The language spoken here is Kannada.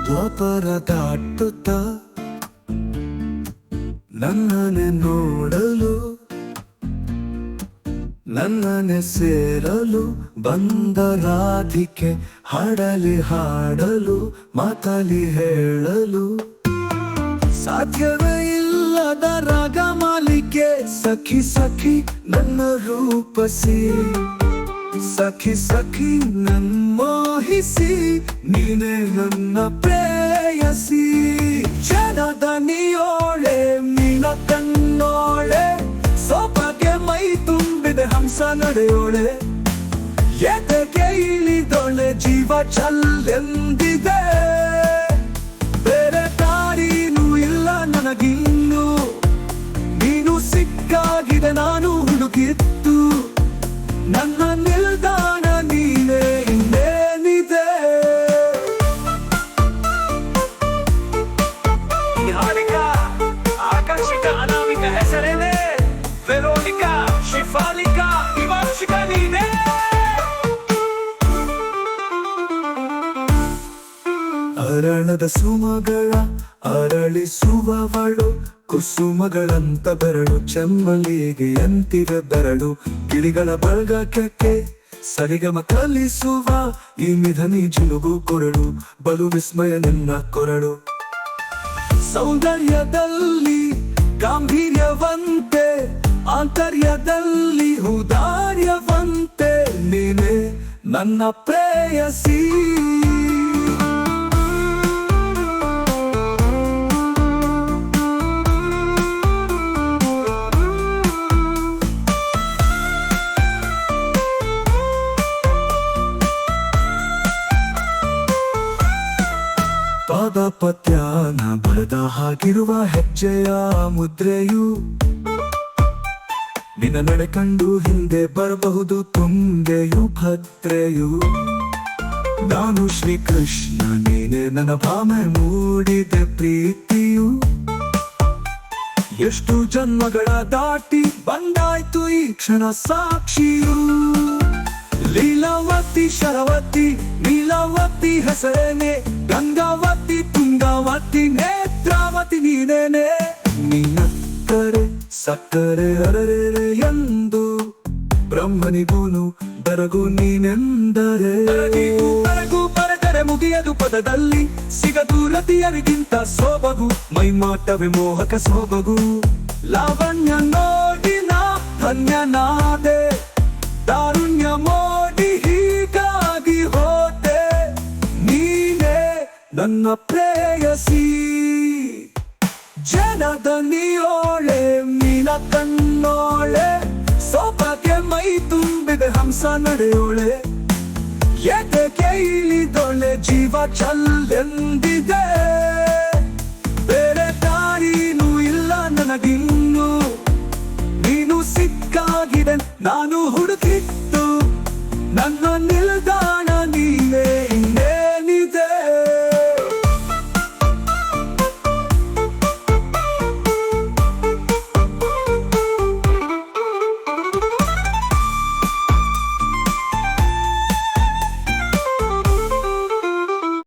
ದ್ವಾಪರ ದಾಟುತ್ತ ನನ್ನನೆ ನೋಡಲು ನನ್ನನೆ ಸೇರಲು ಬಂದ ರಾಧಿಕೆ ಹಾಡಲಿ ಹಾಡಲು ಮಾತಲಿ ಹೇಳಲು ಸಾಧ್ಯವೇ ಇಲ್ಲದ ರಾಗ ಮಾಲಿಕೆ ಸಖಿ ಸಖಿ ನನ್ನ ರೂಪಸಿ ಸಖಿ ಸಖಿ ನನ್ಮೋಹಿಸಿ ನೀನೇ ನನ್ನ ಪ್ರೇಯಸಿ ಜನದ ನೀಯೋಳೆ ಮೀನ ಕಣ್ಣೋಳೆ ಸೊಬಗೆ ಮೈ ತುಂಬಿದೆ ಹಂಸ ನಡೆಯೋಳೆ ಎದೆಗೆ ಇಳಿದೊಳೆ ಜೀವ ಚಲ್ಲೆಂದಿದೆ ಬೇರೆ ದಾರಿನೂ ಇಲ್ಲ ನನಗಿನ್ನು ನೀನು ಸಿಕ್ಕಾಗಿದೆ ನಾನು ಹುಡುಕಿತ್ತು ನನ್ನ ನಿಲ್ದಾಣ ನೀನೇ ಇನ್ನೇನಿದೆ ನಿಹಾರಿಕಾ ಆಕರ್ಷಿಕ ಅನಾಮಿಕ ಹೆಸರೇನೆ ವೆರೋನಿಕಾ ಶಿಫಾಲಿಕಾ ವಿವಾರ್ಷಿಕ ನೀನೇ ಅರಳದ ಸುಮಗಳ ಅರಳಿಸುವವಳು ಕುಸುಮಗಳಂತ ಬೆರಳು ಚೆಮ್ಮಲಿಗೆ ಅಂತಿವೆ ಬೆರಳು ಗಿಳಿಗಳ ಬಳಗಕ್ಕೆ ಸರಿಗಮ ಕಲಿಸುವ ಈ ಮಿಧನಿ ಜಿನುಗು ಕೊರಳು ಬಲು ವಿಸ್ಮಯ ನಿನ್ನ ಕೊರಳು ಸೌಂದರ್ಯದಲ್ಲಿ ಗಾಂಭೀರ್ಯವಂತೆ ಆಂತರ್ಯದಲ್ಲಿ ಔದಾರ್ಯವಂತೆ ನೀನೆ ನನ್ನ ಪ್ರೇಯಸಿ ಪಾದಪತ್ಯಾನ ಬರೆದ ಹಾಗಿರುವ ಹೆಜ್ಜೆಯ ಮುದ್ರೆಯು ನಿನ್ನ ನಡೆ ಕಂಡು ಹಿಂದೆ ಬರಬಹುದು ತುಂಗೆಯು ಭದ್ರೆಯು ನಾನು ಶ್ರೀಕೃಷ್ಣ ನೀನೆ ನನ್ನ ಭಾಮೆ ಮೂಡಿದೆ ಪ್ರೀತಿಯು ಎಷ್ಟು ಜನ್ಮಗಳ ದಾಟಿ ಬಂದಾಯ್ತು ಈ ಕ್ಷಣ ಸಾಕ್ಷಿಯು ಲೀಲಾವತಿ ಶರವತಿ ನೀಲಾವತಿ ಹೆಸರೇನೆ ಗಂಗಾವತಿ ತುಂಗಾವತಿ ನೇತ್ರಾವತಿ ನೀನೇನೆ ನೀನಕ್ಕರೆ ಸಕ್ಕರೆ ಅರರೆ ಎಂದು ಬ್ರಹ್ಮನಿಗೂನು ಬೆರಗು ನೀನೆಂದರೆ ಬೆರಗು ಬರೆದರೆ ಮುಗಿಯದು ಪದದಲ್ಲಿ ಸಿಗದು ರತಿಯರಿಗಿಂತ ಸೊಬಗು ಮೈಮಾಟವೇ ಮೋಹಕ ಸೊಬಗು ಲಾವಣ್ಯ ನೋಡಿನ ಧನ್ಯನಾದೆ ತಾರುಣ್ಯ ಮೋಡಿ ಹೀಗಾಗಿ ಹೋದೆ ನೀನೇ ನನ್ನ ಪ್ರೇಯಸಿ ಜನದ ನೀಯೋಳೆ ಮೀನ ಕಣ್ಣೋಳೆ ಸೊಬಗೆ ಮೈ ತುಂಬಿದೆ ಹಂಸ ನಡೆಯೋಳೆ ಎದೆಗೆ ಇಳಿದೊಳೆ ಜೀವ ಚಲ್ಲೆಂದಿದೆ